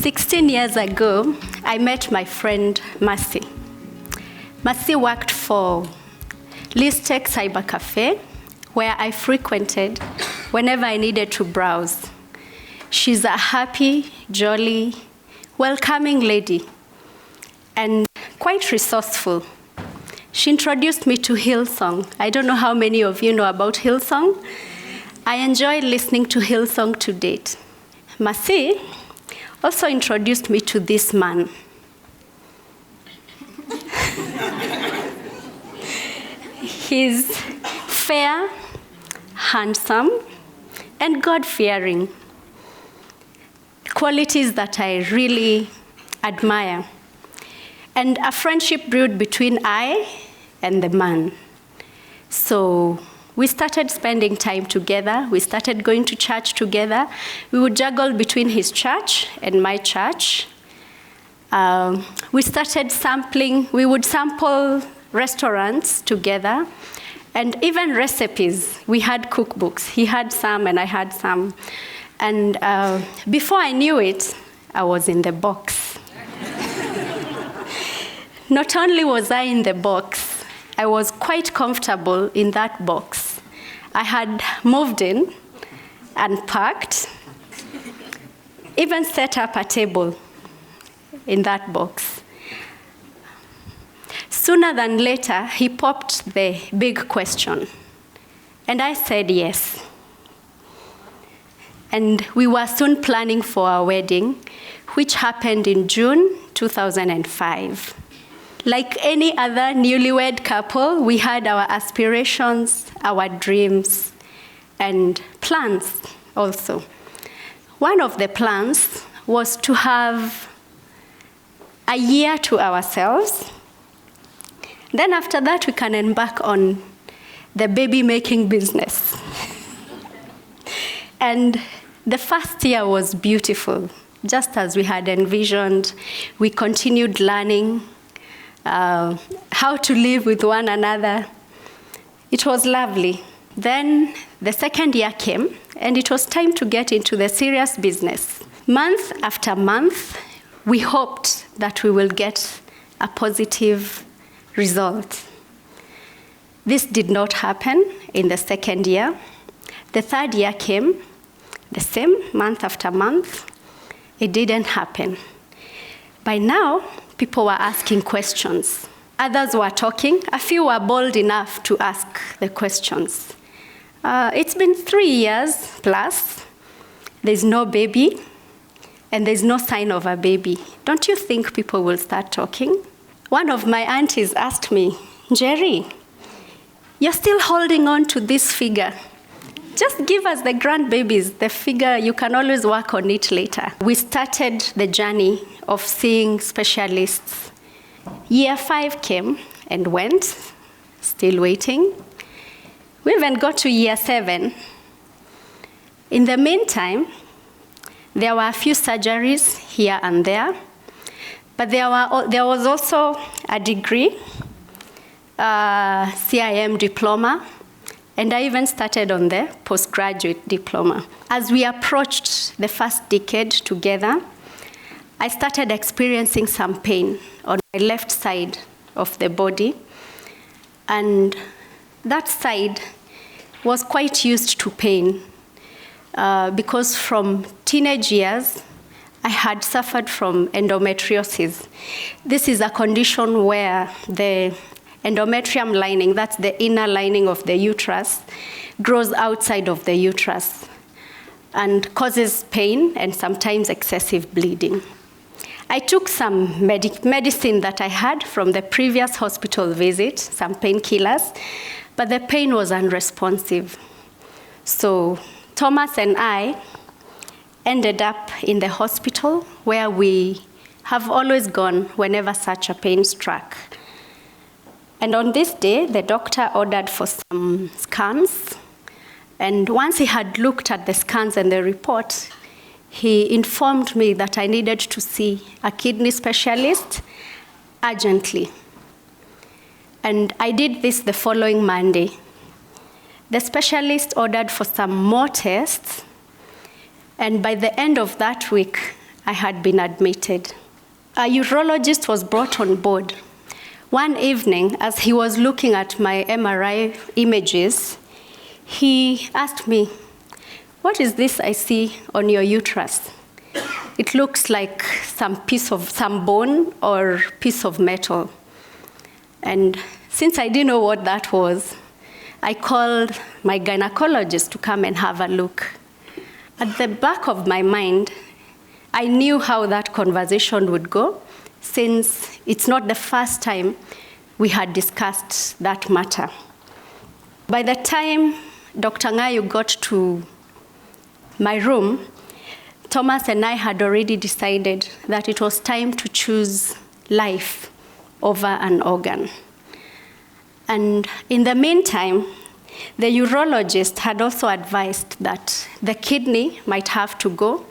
16 years ago, I met my friend Mercy. Mercy worked for Listec Cyber Cafe, where I frequented whenever I needed to browse. She's a happy, jolly, welcoming lady, and quite resourceful. She introduced me to Hillsong. I don't know how many of you know about Hillsong. I enjoyed listening to Hillsong to date. Mercy also introduced me to this man. He's fair, handsome, and God-fearing. Qualities that I really admire. And a friendship brewed between I and the man. So we started spending time together. We started going to church together. We would juggle between his church and my church. We started sampling. We would sample restaurants together, and even recipes. We had cookbooks. He had some and I had some. And before I knew it, I was in the box. Not only was I in the box, I was quite comfortable in that box. I had moved in, unpacked, even set up a table in that box. Sooner than later, he popped the big question, and I said yes. And we were soon planning for our wedding, which happened in June 2005. Like any other newlywed couple, we had our aspirations, our dreams, and plans also. One of the plans was to have a year to ourselves. Then after that, we can embark on the baby-making business. And the first year was beautiful, just as we had envisioned. We continued learning how to live with one another. It was lovely. Then the second year came, and it was time to get into the serious business. Month after month, we hoped that we will get a positive result. This did not happen in the second year. The third year came, the same, month after month. It didn't happen. By now, people were asking questions. Others were talking. A few were bold enough to ask the questions. It's been 3 years plus. There's no baby, and there's no sign of a baby. Don't you think people will start talking? One of my aunties asked me, Njeri, you're still holding on to this figure. Just give us the grandbabies, the figure, you can always work on it later. We started the journey of seeing specialists. Year 5 came and went, still waiting. We even got to year 7. In the meantime, there were a few surgeries here and there, but there was also a degree, CIM diploma, and I even started on the postgraduate diploma. As we approached the first decade together, I started experiencing some pain on my left side of the body. And that side was quite used to pain because from teenage years, I had suffered from endometriosis. This is a condition where the endometrium lining, that's the inner lining of the uterus, grows outside of the uterus and causes pain and sometimes excessive bleeding. I took some medicine that I had from the previous hospital visit, some painkillers, but the pain was unresponsive. So Thomas and I ended up in the hospital where we have always gone whenever such a pain struck. And on this day, the doctor ordered for some scans. And once he had looked at the scans and the report, he informed me that I needed to see a kidney specialist urgently. And I did this the following Monday. The specialist ordered for some more tests, and by the end of that week, I had been admitted. A urologist was brought on board. One evening, as he was looking at my MRI images, he asked me, "What is this I see on your uterus? It looks like some bone or piece of metal." And since I didn't know what that was, I called my gynecologist to come and have a look. At the back of my mind, I knew how that conversation would go, since it's not the first time we had discussed that matter. By the time Dr. Ngayu got to my room, Thomas and I had already decided that it was time to choose life over an organ. And in the meantime, the urologist had also advised that the kidney might have to go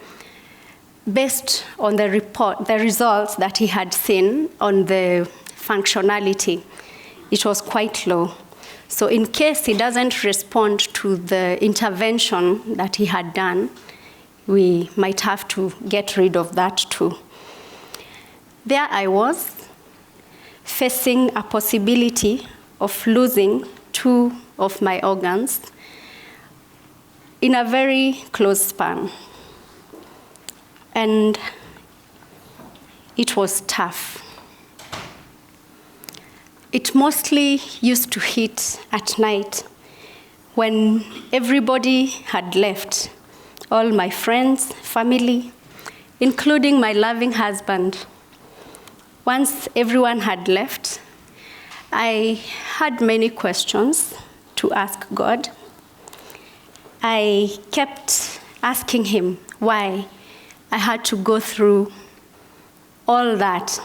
based on the results that he had seen on the functionality. It was quite low. So in case he doesn't respond to the intervention that he had done, we might have to get rid of that too. There I was, facing a possibility of losing 2 of my organs in a very close span. And it was tough. It mostly used to hit at night when everybody had left, all my friends, family, including my loving husband. Once everyone had left, I had many questions to ask God. I kept asking him why I had to go through all that.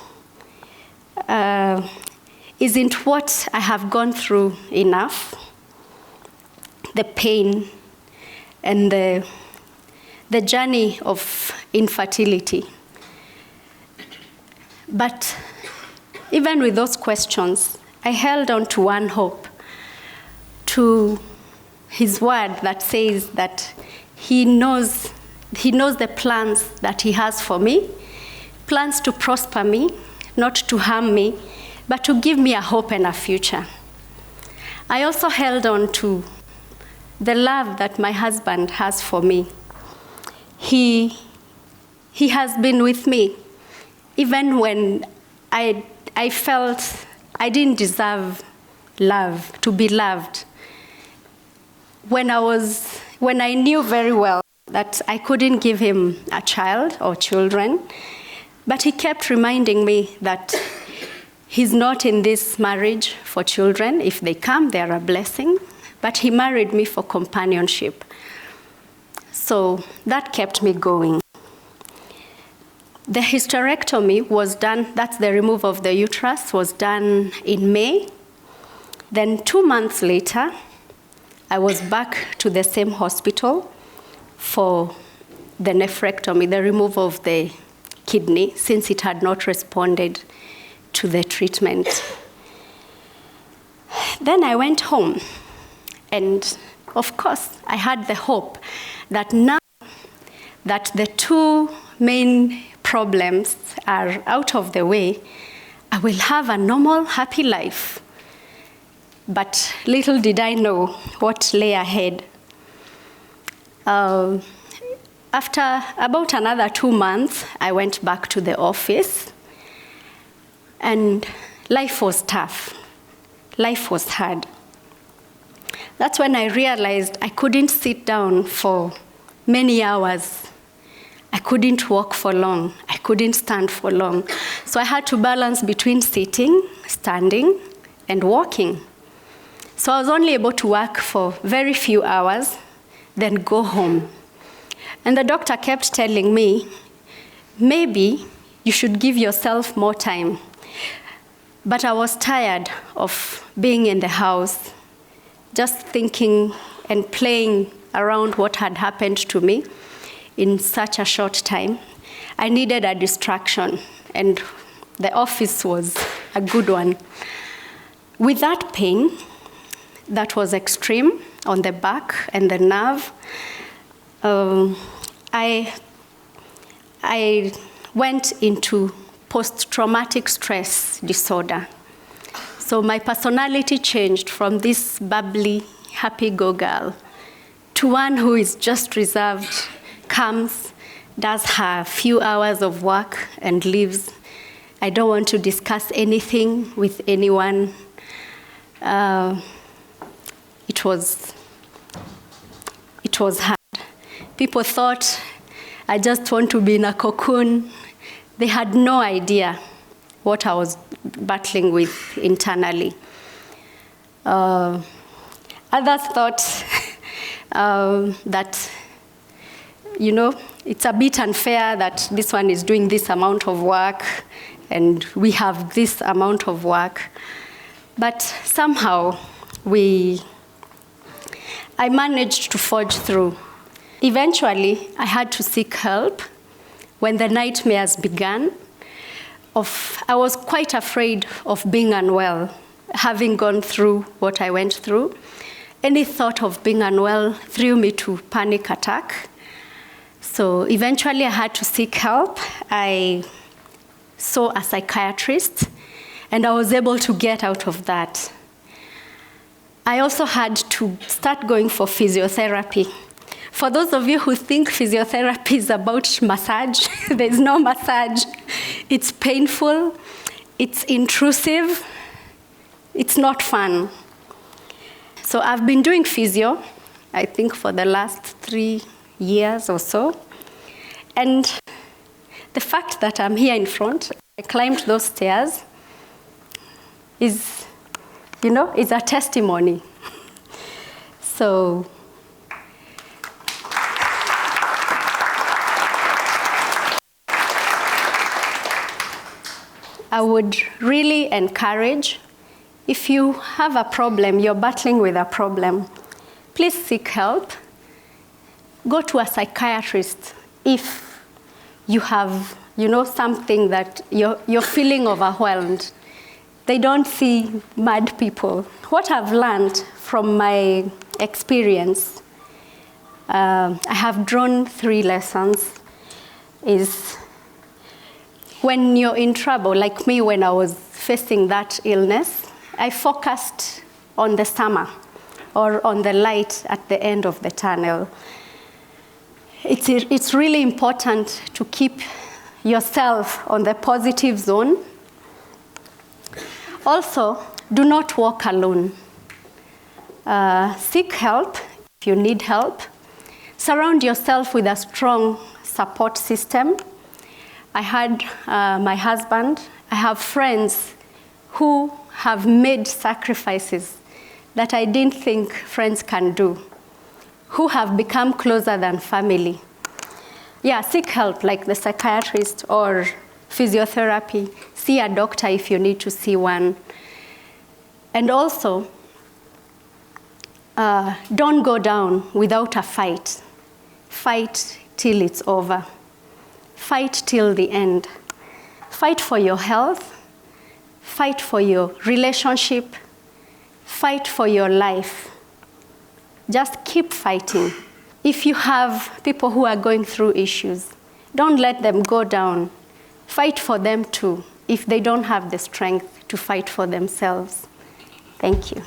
Isn't what I have gone through enough? The pain and the journey of infertility. But even with those questions, I held on to one hope, to his word that says that he knows the plans that he has for me, plans to prosper me, not to harm me, but to give me a hope and a future. I also held on to the love that my husband has for me. He has been with me, even when I felt I didn't deserve love, to be loved. When I knew very well that I couldn't give him a child or children, but he kept reminding me that he's not in this marriage for children. If they come, they're a blessing. But he married me for companionship. So that kept me going. The hysterectomy was done, that's the removal of the uterus, was done in May. Then 2 months later, I was back to the same hospital for the nephrectomy, the removal of the kidney, since it had not responded to the treatment. Then I went home, and of course, I had the hope that now that the 2 main problems are out of the way, I will have a normal, happy life. But little did I know what lay ahead. After about another 2 months, I went back to the office, and life was tough. Life was hard. That's when I realized I couldn't sit down for many hours. I couldn't walk for long. I couldn't stand for long. So I had to balance between sitting, standing, and walking. So I was only able to work for very few hours, then go home. And the doctor kept telling me, maybe you should give yourself more time. But I was tired of being in the house, just thinking and playing around what had happened to me in such a short time. I needed a distraction, and the office was a good one. With that pain, that was extreme on the back and the nerve, I I went into post-traumatic stress disorder. So my personality changed from this bubbly, happy-go girl to one who is just reserved, comes, does her few hours of work and leaves. I don't want to discuss anything with anyone. It was hard. People thought I just want to be in a cocoon. They had no idea what I was battling with internally. Others thought that, it's a bit unfair that this one is doing this amount of work and we have this amount of work. But somehow I managed to forge through. Eventually, I had to seek help when the nightmares began. I was quite afraid of being unwell, having gone through what I went through. Any thought of being unwell threw me to panic attack. So eventually I had to seek help. I saw a psychiatrist, and I was able to get out of that. I also had to start going for physiotherapy. For those of you who think physiotherapy is about massage, there's no massage. It's painful, it's intrusive, it's not fun. So I've been doing physio, I think for the last 3 years or so. And the fact that I'm here in front, I climbed those stairs, is a testimony. So I would really encourage, if you have a problem, you're battling with a problem, please seek help. Go to a psychiatrist if you have, something that you're feeling overwhelmed. They don't see mad people. What I've learned from my experience, I have drawn 3 lessons, is when you're in trouble, like me when I was facing that illness, I focused on the summer or on the light at the end of the tunnel. It's really important to keep yourself on the positive zone. Also, do not walk alone. Seek help if you need help. Surround yourself with a strong support system. I had my husband. I have friends who have made sacrifices that I didn't think friends can do, who have become closer than family. Yeah, seek help like the psychiatrist or physiotherapy. See a doctor if you need to see one. And also, don't go down without a fight. Fight till it's over. Fight till the end. Fight for your health. Fight for your relationship. Fight for your life. Just keep fighting. If you have people who are going through issues, don't let them go down. Fight for them too, if they don't have the strength to fight for themselves. Thank you.